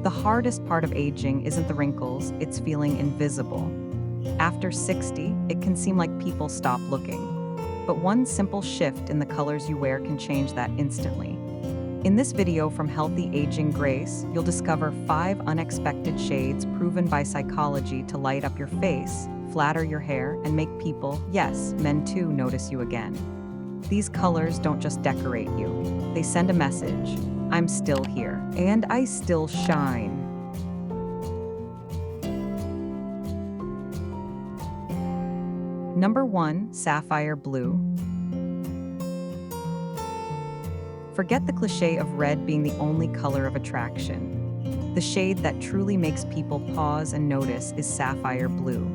The hardest part of aging isn't the wrinkles, it's feeling invisible. After 60, it can seem like people stop looking. But one simple shift in the colors you wear can change that instantly. In this video from Healthy Aging Grace, you'll discover 5 unexpected shades proven by psychology to light up your face, flatter your hair, and make people, yes, men too, notice you again. These colors don't just decorate you. They send a message. I'm still here, and I still shine. Number 1, Sapphire Blue. Forget the cliché of red being the only color of attraction. The shade that truly makes people pause and notice is sapphire blue.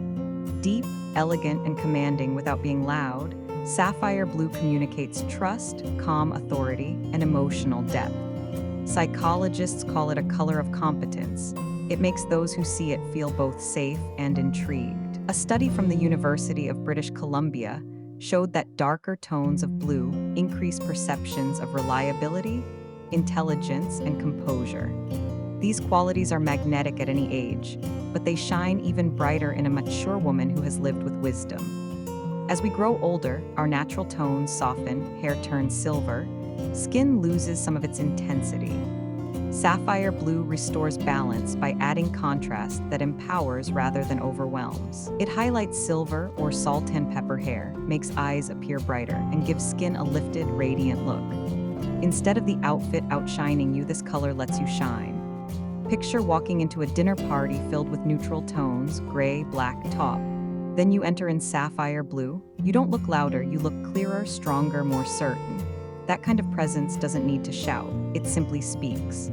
Deep, elegant, and commanding without being loud, sapphire blue communicates trust, calm authority, and emotional depth. Psychologists call it a color of competence. It makes those who see it feel both safe and intrigued. A study from the University of British Columbia showed that darker tones of blue increase perceptions of reliability, intelligence, and composure. These qualities are magnetic at any age, but they shine even brighter in a mature woman who has lived with wisdom. As we grow older, our natural tones soften, hair turns silver, skin loses some of its intensity. Sapphire blue restores balance by adding contrast that empowers rather than overwhelms. It highlights silver or salt and pepper hair, makes eyes appear brighter, and gives skin a lifted, radiant look. Instead of the outfit outshining you, this color lets you shine. Picture walking into a dinner party filled with neutral tones, gray, black top. Then you enter in sapphire blue. You don't look louder, you look clearer, stronger, more certain. That kind of presence doesn't need to shout, it simply speaks.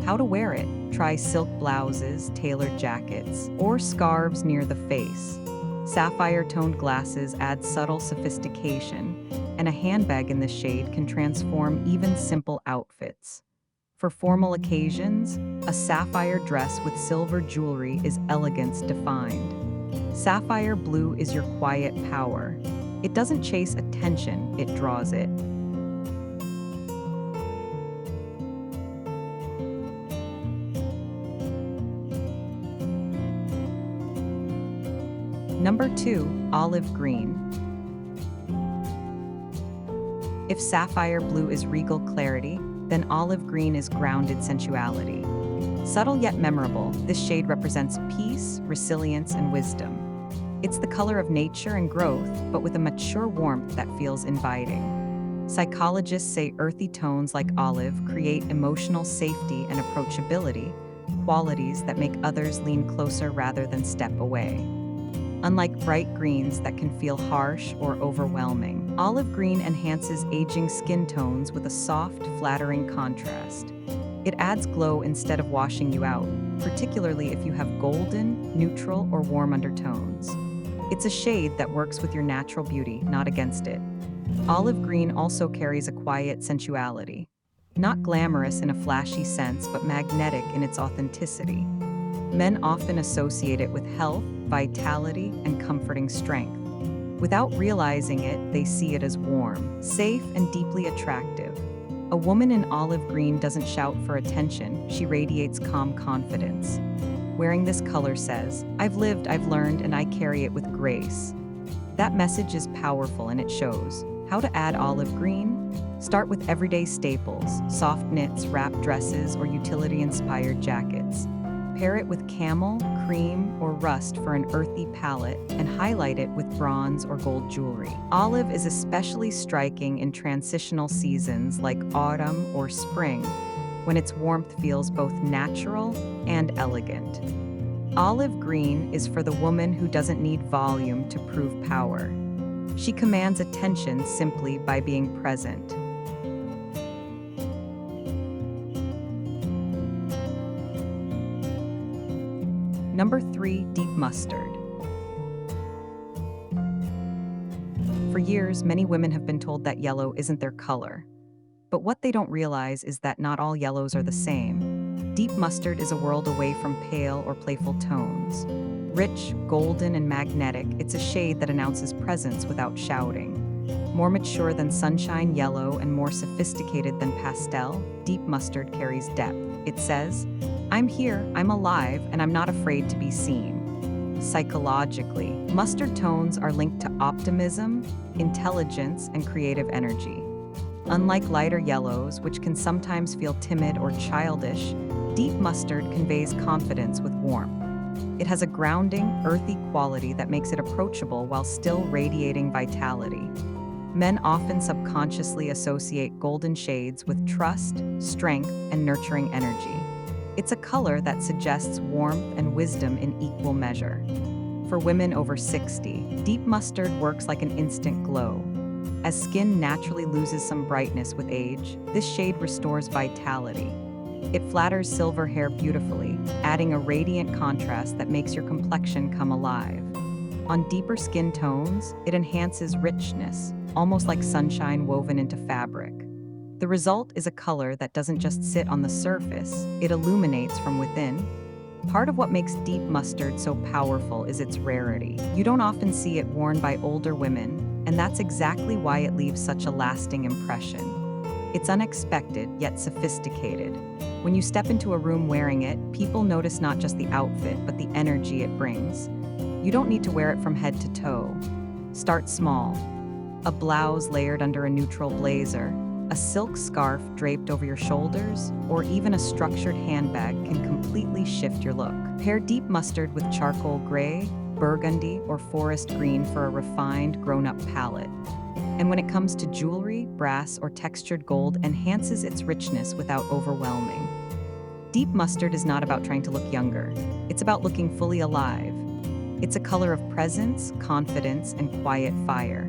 How to wear it? Try silk blouses, tailored jackets, or scarves near the face. Sapphire-toned glasses add subtle sophistication, and a handbag in this shade can transform even simple outfits. For formal occasions, a sapphire dress with silver jewelry is elegance defined. Sapphire blue is your quiet power. It doesn't chase attention, it draws it. Number 2, Olive Green. If sapphire blue is regal clarity, then olive green is grounded sensuality. Subtle yet memorable, this shade represents peace, resilience, and wisdom. It's the color of nature and growth, but with a mature warmth that feels inviting. Psychologists say earthy tones like olive create emotional safety and approachability, qualities that make others lean closer rather than step away. Unlike bright greens that can feel harsh or overwhelming, olive green enhances aging skin tones with a soft, flattering contrast. It adds glow instead of washing you out, particularly if you have golden, neutral, or warm undertones. It's a shade that works with your natural beauty, not against it. Olive green also carries a quiet sensuality. Not glamorous in a flashy sense, but magnetic in its authenticity. Men often associate it with health, vitality, and comforting strength. Without realizing it, they see it as warm, safe, and deeply attractive. A woman in olive green doesn't shout for attention, she radiates calm confidence. Wearing this color says, I've lived, I've learned, and I carry it with grace. That message is powerful and it shows. How to add olive green? Start with everyday staples, soft knits, wrap dresses, or utility-inspired jackets. Pair it with camel, cream, or rust for an earthy palette, and highlight it with bronze or gold jewelry. Olive is especially striking in transitional seasons like autumn or spring, when its warmth feels both natural and elegant. Olive green is for the woman who doesn't need volume to prove power. She commands attention simply by being present. Number 3, Deep Mustard. For years, many women have been told that yellow isn't their color. But what they don't realize is that not all yellows are the same. Deep mustard is a world away from pale or playful tones. Rich, golden, and magnetic, it's a shade that announces presence without shouting. More mature than sunshine yellow and more sophisticated than pastel, deep mustard carries depth. It says, I'm here, I'm alive, and I'm not afraid to be seen. Psychologically, mustard tones are linked to optimism, intelligence, and creative energy. Unlike lighter yellows, which can sometimes feel timid or childish, deep mustard conveys confidence with warmth. It has a grounding, earthy quality that makes it approachable while still radiating vitality. Men often subconsciously associate golden shades with trust, strength, and nurturing energy. It's a color that suggests warmth and wisdom in equal measure. For women over 60, deep mustard works like an instant glow. As skin naturally loses some brightness with age, this shade restores vitality. It flatters silver hair beautifully, adding a radiant contrast that makes your complexion come alive. On deeper skin tones, it enhances richness, almost like sunshine woven into fabric. The result is a color that doesn't just sit on the surface, it illuminates from within. Part of what makes deep mustard so powerful is its rarity. You don't often see it worn by older women, and that's exactly why it leaves such a lasting impression. It's unexpected, yet sophisticated. When you step into a room wearing it, people notice not just the outfit, but the energy it brings. You don't need to wear it from head to toe. Start small. A blouse layered under a neutral blazer, a silk scarf draped over your shoulders, or even a structured handbag can completely shift your look. Pair deep mustard with charcoal gray, burgundy, or forest green for a refined, grown-up palette. And when it comes to jewelry, brass or textured gold enhances its richness without overwhelming. Deep mustard is not about trying to look younger. It's about looking fully alive. It's a color of presence, confidence, and quiet fire.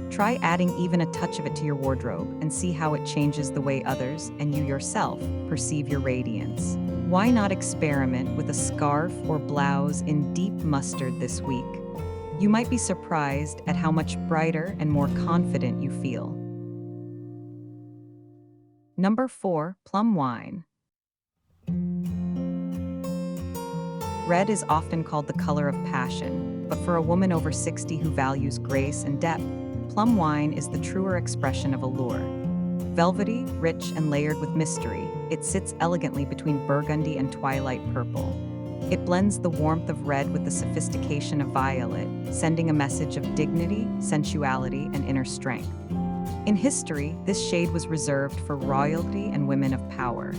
Try adding even a touch of it to your wardrobe and see how it changes the way others, and you yourself, perceive your radiance. Why not experiment with a scarf or blouse in deep mustard this week? You might be surprised at how much brighter and more confident you feel. Number 4, plum wine. Red is often called the color of passion, but for a woman over 60 who values grace and depth, plum wine is the truer expression of allure. Velvety, rich, and layered with mystery, it sits elegantly between burgundy and twilight purple. It blends the warmth of red with the sophistication of violet, sending a message of dignity, sensuality, and inner strength. In history, this shade was reserved for royalty and women of power.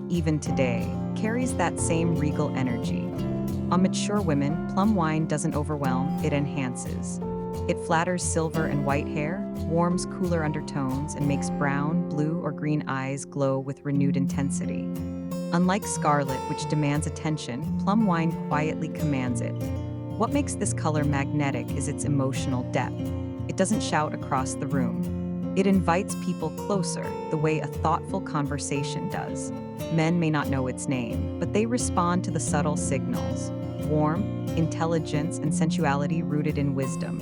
Even today, carries that same regal energy. On mature women, plum wine doesn't overwhelm, it enhances. It flatters silver and white hair, warms cooler undertones, and makes brown, blue, or green eyes glow with renewed intensity. Unlike scarlet, which demands attention, plum wine quietly commands it. What makes this color magnetic is its emotional depth. It doesn't shout across the room. It invites people closer, the way a thoughtful conversation does. Men may not know its name, but they respond to the subtle signals: warmth, intelligence, and sensuality rooted in wisdom.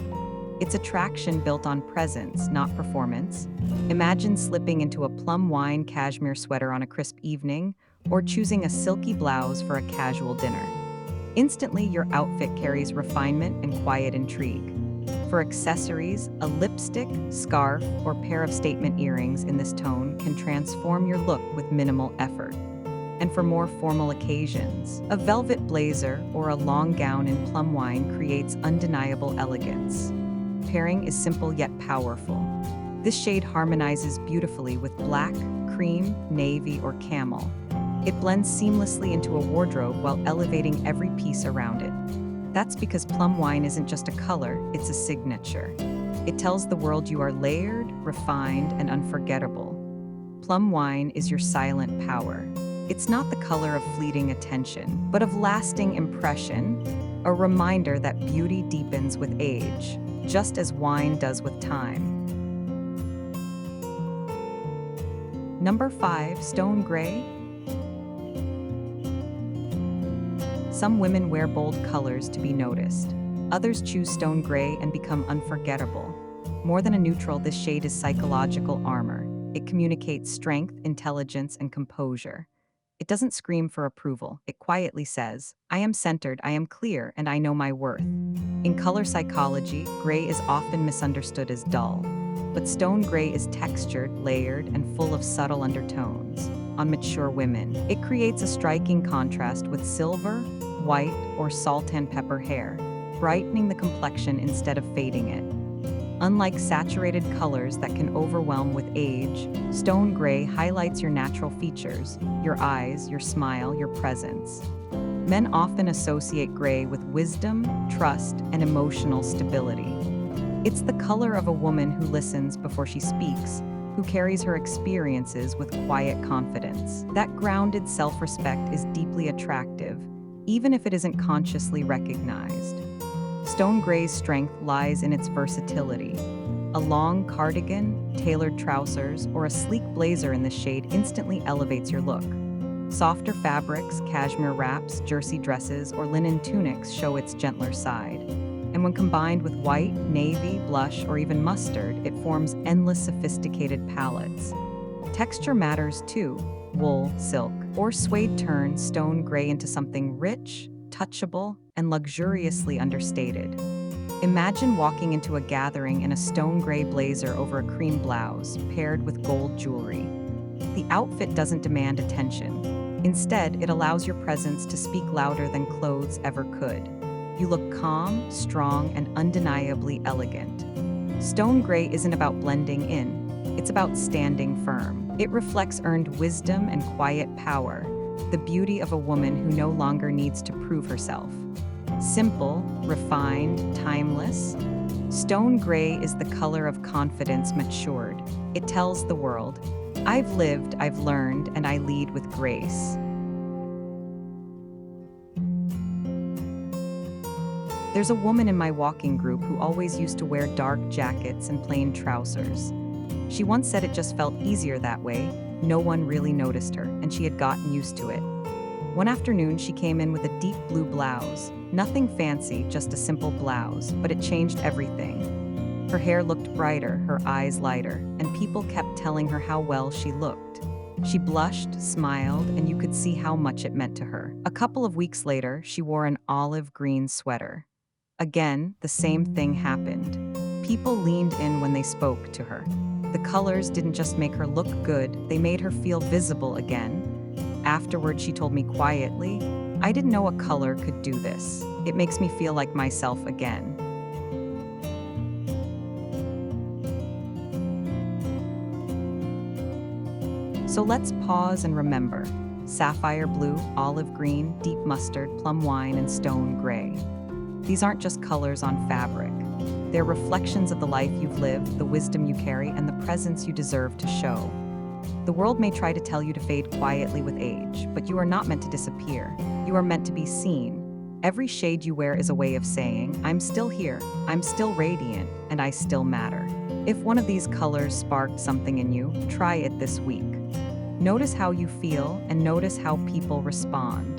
It's attraction built on presence, not performance. Imagine slipping into a plum wine cashmere sweater on a crisp evening, or choosing a silky blouse for a casual dinner. Instantly, your outfit carries refinement and quiet intrigue. For accessories, a lipstick, scarf, or pair of statement earrings in this tone can transform your look with minimal effort. And for more formal occasions, a velvet blazer or a long gown in plum wine creates undeniable elegance. Pairing is simple yet powerful. This shade harmonizes beautifully with black, cream, navy, or camel. It blends seamlessly into a wardrobe while elevating every piece around it. That's because plum wine isn't just a color, it's a signature. It tells the world you are layered, refined, and unforgettable. Plum wine is your silent power. It's not the color of fleeting attention, but of lasting impression, a reminder that beauty deepens with age, just as wine does with time. Number 5, stone gray. Some women wear bold colors to be noticed. Others choose stone gray and become unforgettable. More than a neutral, this shade is psychological armor. It communicates strength, intelligence, and composure. It doesn't scream for approval. It quietly says, I am centered, I am clear, and I know my worth. In color psychology, gray is often misunderstood as dull. But stone gray is textured, layered, and full of subtle undertones. on mature women. It creates a striking contrast with silver, white, or salt and pepper hair, brightening the complexion instead of fading it. Unlike saturated colors that can overwhelm with age, stone gray highlights your natural features, your eyes, your smile, your presence. Men often associate gray with wisdom, trust, and emotional stability. It's the color of a woman who listens before she speaks, who carries her experiences with quiet confidence. That grounded self-respect is deeply attractive, even if it isn't consciously recognized. Stone gray's strength lies in its versatility. A long cardigan, tailored trousers, or a sleek blazer in this shade instantly elevates your look. Softer fabrics, cashmere wraps, jersey dresses, or linen tunics show its gentler side. And when combined with white, navy, blush, or even mustard, it forms endless sophisticated palettes. Texture matters too. Wool, silk, or suede turn stone gray into something rich, touchable, and luxuriously understated. Imagine walking into a gathering in a stone gray blazer over a cream blouse, paired with gold jewelry. The outfit doesn't demand attention. Instead, it allows your presence to speak louder than clothes ever could. You look calm, strong, and undeniably elegant. Stone gray isn't about blending in, it's about standing firm. It reflects earned wisdom and quiet power, the beauty of a woman who no longer needs to prove herself. Simple, refined, timeless, stone gray is the color of confidence matured. It tells the world, I've lived, I've learned, and I lead with grace. There's a woman in my walking group who always used to wear dark jackets and plain trousers. She once said it just felt easier that way. No one really noticed her, and she had gotten used to it. One afternoon, she came in with a deep blue blouse. Nothing fancy, just a simple blouse, but it changed everything. Her hair looked brighter, her eyes lighter, and people kept telling her how well she looked. She blushed, smiled, and you could see how much it meant to her. A couple of weeks later, she wore an olive green sweater. Again, the same thing happened. People leaned in when they spoke to her. The colors didn't just make her look good, they made her feel visible again. Afterward, she told me quietly, I didn't know a color could do this. It makes me feel like myself again. So let's pause and remember. Sapphire blue, olive green, deep mustard, plum wine, and stone gray. These aren't just colors on fabric. They're reflections of the life you've lived, the wisdom you carry, and the presence you deserve to show. The world may try to tell you to fade quietly with age, but you are not meant to disappear. You are meant to be seen. Every shade you wear is a way of saying, I'm still here, I'm still radiant, and I still matter. If one of these colors sparked something in you, try it this week. Notice how you feel and notice how people respond.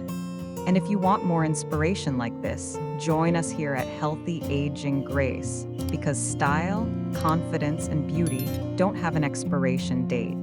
And if you want more inspiration like this, join us here at Healthy Aging Grace, because style, confidence, and beauty don't have an expiration date.